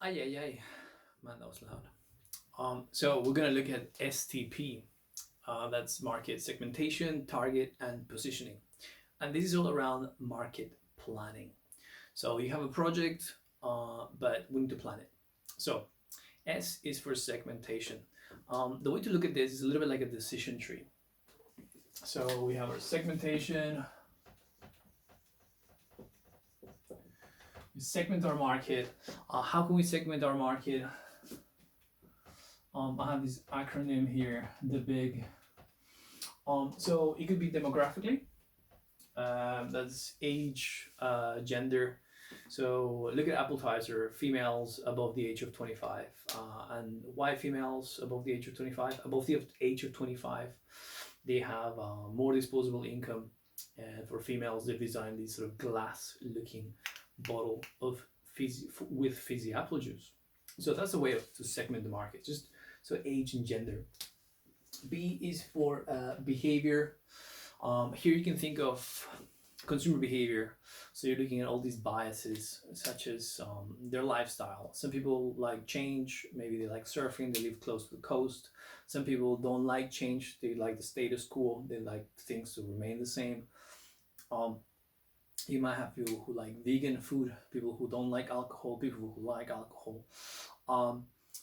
Ay, ay, ay. Man, that was loud. So we're going to look at STP. That's market segmentation, target, and positioning. And this is all around market planning. So you have a project, but we need to plan it. So S is for segmentation. The way to look at this is a little bit like a decision tree. So we have our segmentation. We segment our market. How can we segment our market? I have this acronym here, the big. So it could be demographically. That's age, gender. So look at appetizer, females above the age of 25. And why females above the age of 25? Above the age of 25, they have more disposable income. And for females, they've designed this sort of glass-looking bottle of with fizzy apple juice. So that's a way to segment the market. Just so age and gender. B is for behavior. Here you can think of consumer behavior. So you're looking at all these biases, such as their lifestyle. Some people like change. Maybe they like surfing. They live close to the coast. Some people don't like change. They like the status quo. They like things to remain the same. You might have people who like vegan food, people who don't like alcohol, people who like alcohol.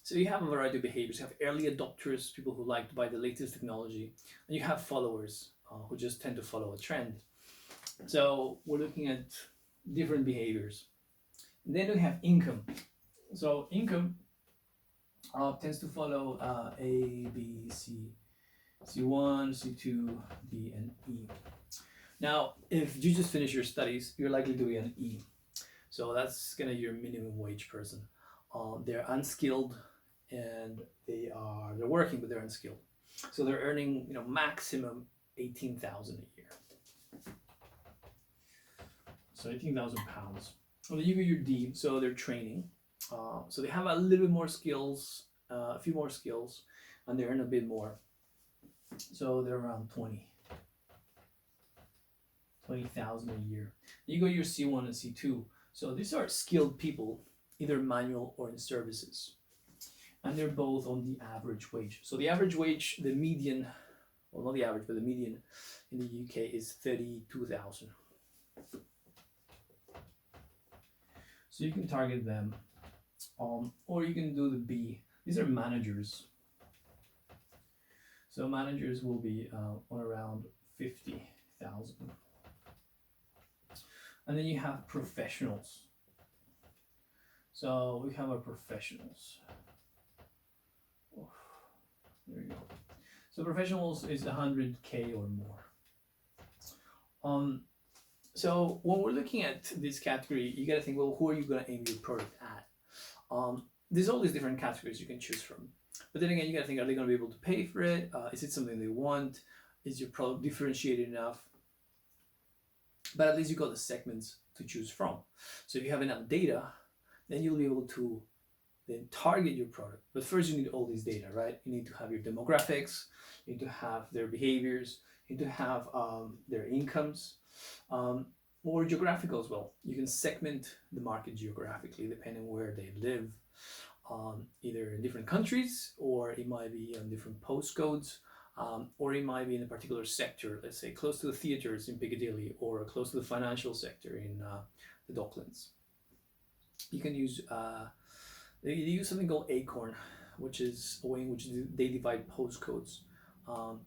So you have a variety of behaviors. You have early adopters, people who like to buy the latest technology, and you have followers who just tend to follow a trend. So we're looking at different behaviors. And then we have income. So income tends to follow A, B, C, C1, C2, D, and E. Now, if you just finish your studies, you're likely to be an E. So that's gonna be your minimum wage person. They're unskilled and they're working, but they're unskilled. So they're earning, maximum 18,000 a year. So 18,000 pounds. Well, then you get your D. So they're training. So they have a little bit more skills, a few more skills, and they earn a bit more. So they're around 20,000 a year. You go your C1 and C2. So these are skilled people, either manual or in services. And they're both on the average wage. So the average wage, the median, well, not the average, but the median in the UK is 32,000. So you can target them, or you can do the B. These are managers. So managers will be on around 50,000. And then you have professionals. So we have our professionals. Oh, there we go. So professionals is 100K or more. So when we're looking at this category, you got to think, well, who are you going to aim your product at? There's all these different categories you can choose from. But then again, you got to think, are they going to be able to pay for it? Is it something they want? Is your product differentiated enough? But at least you got the segments to choose from. So if you have enough data, then you'll be able to then target your product. But first you need all these data, right? You need to have your demographics, you need to have their behaviors, you need to have their incomes, or geographical as well. You can segment the market geographically depending where they live, either in different countries, or it might be on different postcodes, or it might be in a particular sector, let's say close to the theaters in Piccadilly, or close to the financial sector in the Docklands. You can use, they use something called Acorn, which is a way in which they divide postcodes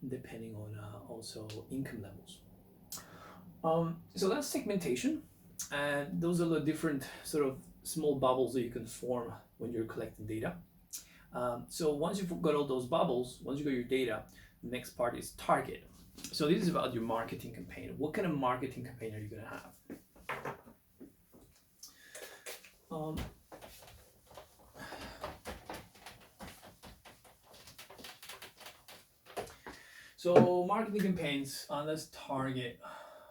depending on also income levels. So that's segmentation, and those are the different sort of small bubbles that you can form when you're collecting data. So once you've got all those bubbles, once you got your data, the next part is target. So this is about your marketing campaign. What kind of marketing campaign are you going to have? So marketing campaigns, let's target.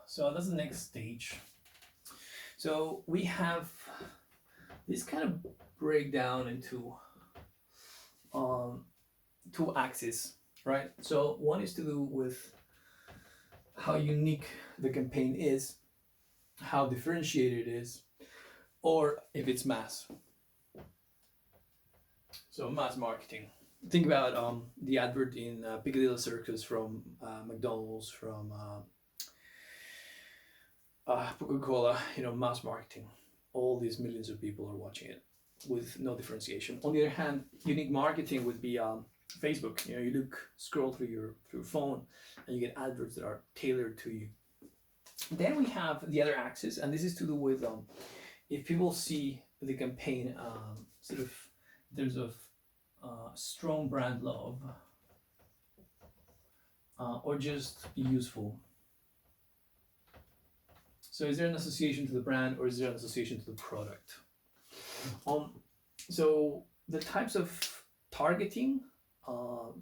So that's the next stage. So we have this kind of breakdown into two axes, right? So one is to do with how unique the campaign is, how differentiated it is, or if it's mass. So mass marketing. Think about the advert in Piccadilly Circus from McDonald's, from Coca-Cola. Mass marketing. All these millions of people are watching it with no differentiation. On the other hand, unique marketing would be Facebook. You scroll through your phone, and you get adverts that are tailored to you. Then we have the other axis, and this is to do with if people see the campaign sort of in terms of strong brand love or just useful. So is there an association to the brand, or is there an association to the product? So the types of targeting,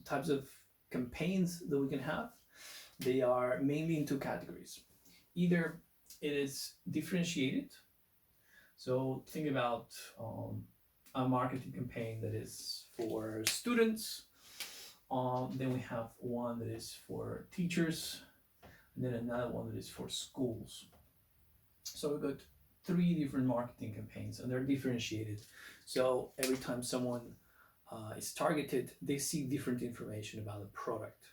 types of campaigns that we can have, they are mainly in two categories. Either it is differentiated. So think about a marketing campaign that is for students. Then we have one that is for teachers, and then another one that is for schools. So we've got 3 different marketing campaigns, and they're differentiated. So every time someone is targeted, they see different information about the product.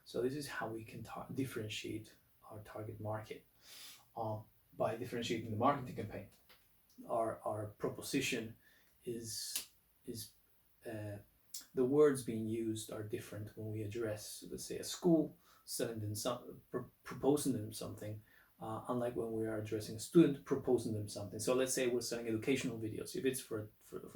So this is how we can differentiate our target market by differentiating the marketing campaign. Our proposition is the words being used are different when we address, let's say, a school, selling them proposing them something, unlike when we are addressing a student, proposing them something. So let's say we're selling educational videos. If it's for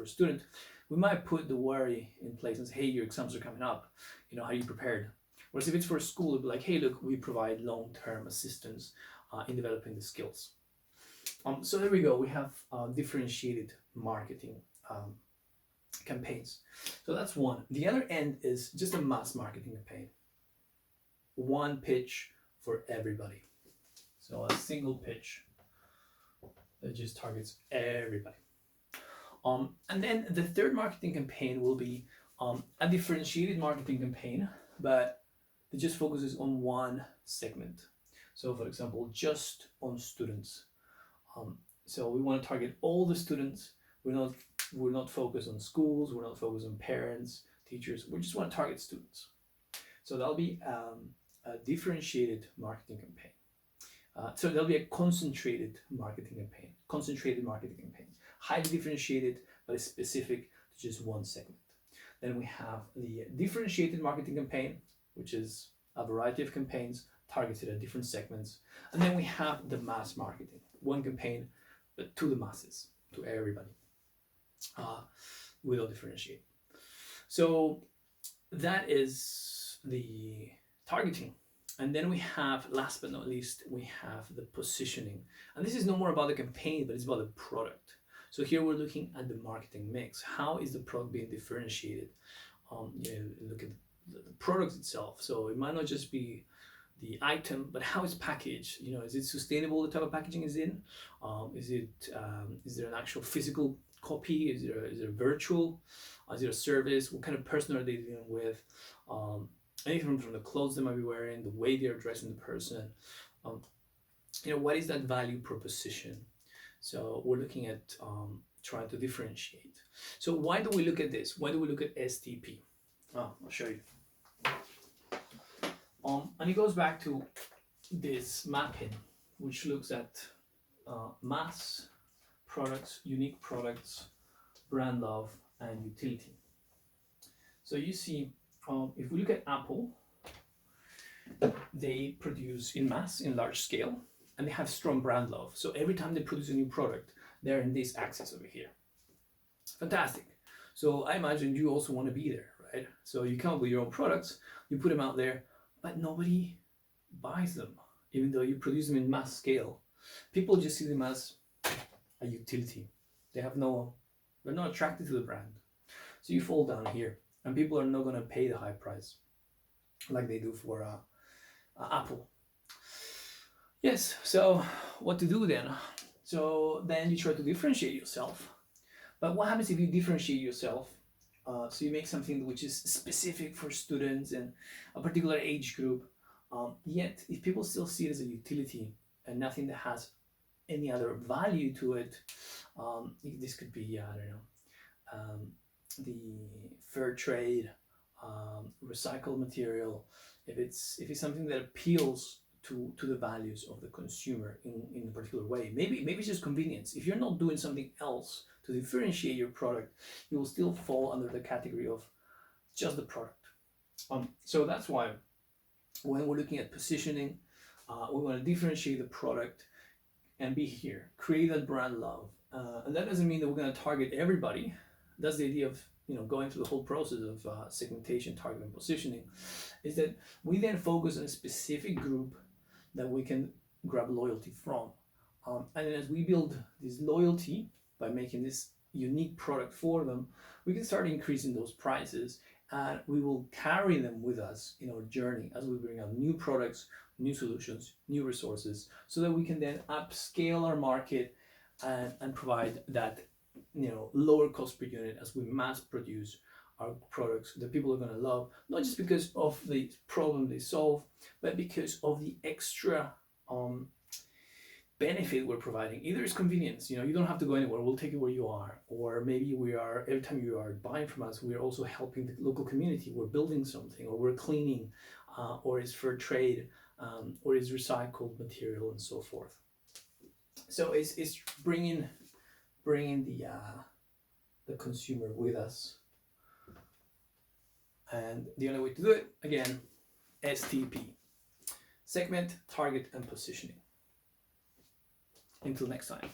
a student, we might put the worry in place and say, hey, your exams are coming up, how are you prepared? Whereas if it's for a school, it'd be like, hey, look, we provide long-term assistance in developing the skills. So there we go. We have differentiated marketing campaigns. So that's one. The other end is just a mass marketing campaign. One pitch for everybody. So a single pitch that just targets everybody. And then the third marketing campaign will be a differentiated marketing campaign, but it just focuses on one segment. So for example, just on students. So we want to target all the students. We're not focused on schools. We're not focused on parents, teachers. We just want to target students. So that'll be a differentiated marketing campaign. So there'll be a concentrated marketing campaign, highly differentiated, but it's specific to just one segment. Then we have the differentiated marketing campaign, which is a variety of campaigns targeted at different segments. And then we have the mass marketing, one campaign, but to the masses, to everybody, without differentiate. So that is the targeting. And then we have, last but not least, we have the positioning. And this is no more about the campaign, but it's about the product. So here we're looking at the marketing mix. How is the product being differentiated? Look at the product itself. So it might not just be the item, but how it's packaged. Is it sustainable, the type of packaging is in? Is there an actual physical copy? Is there virtual? Is there a service? What kind of person are they dealing with? Anything from the clothes they might be wearing, the way they're dressing the person. What is that value proposition? So we're looking at trying to differentiate. So why do we look at this? Why do we look at STP? I'll show you. And it goes back to this mapping, which looks at mass products, unique products, brand love, and utility. So you see, if we look at Apple, they produce in mass, in large scale, and they have strong brand love. So every time they produce a new product, they're in this axis over here. Fantastic. So I imagine you also want to be there, right? So you come up with your own products, you put them out there, but nobody buys them, even though you produce them in mass scale. People just see them as a utility. They're not attracted to the brand. So you fall down here, and people are not going to pay the high price like they do for Apple. Yes, so what to do then? So then you try to differentiate yourself. But what happens if you differentiate yourself? So you make something which is specific for students and a particular age group. Yet, if people still see it as a utility and nothing that has any other value to it, this could be, the fair trade, recycled material, if it's something that appeals to the values of the consumer in a particular way. Maybe it's just convenience. If you're not doing something else to differentiate your product, you will still fall under the category of just the product. So that's why when we're looking at positioning, we want to differentiate the product and be here, create that brand love. And that doesn't mean that we're going to target everybody. That's the idea of going through the whole process of segmentation, target, and positioning, is that we then focus on a specific group that we can grab loyalty from. And then as we build this loyalty by making this unique product for them, we can start increasing those prices, and we will carry them with us in our journey as we bring out new products, new solutions, new resources, so that we can then upscale our market and provide that lower cost per unit as we mass produce our products that people are going to love, not just because of the problem they solve, but because of the extra benefit we're providing. Either it's convenience, you don't have to go anywhere, we'll take you where you are, or maybe every time you are buying from us, we're also helping the local community, we're building something, or we're cleaning, or it's fair trade, or it's recycled material, and so forth. So it's bringing the consumer with us. And the only way to do it, again, STP. Segment, target, and positioning. Until next time.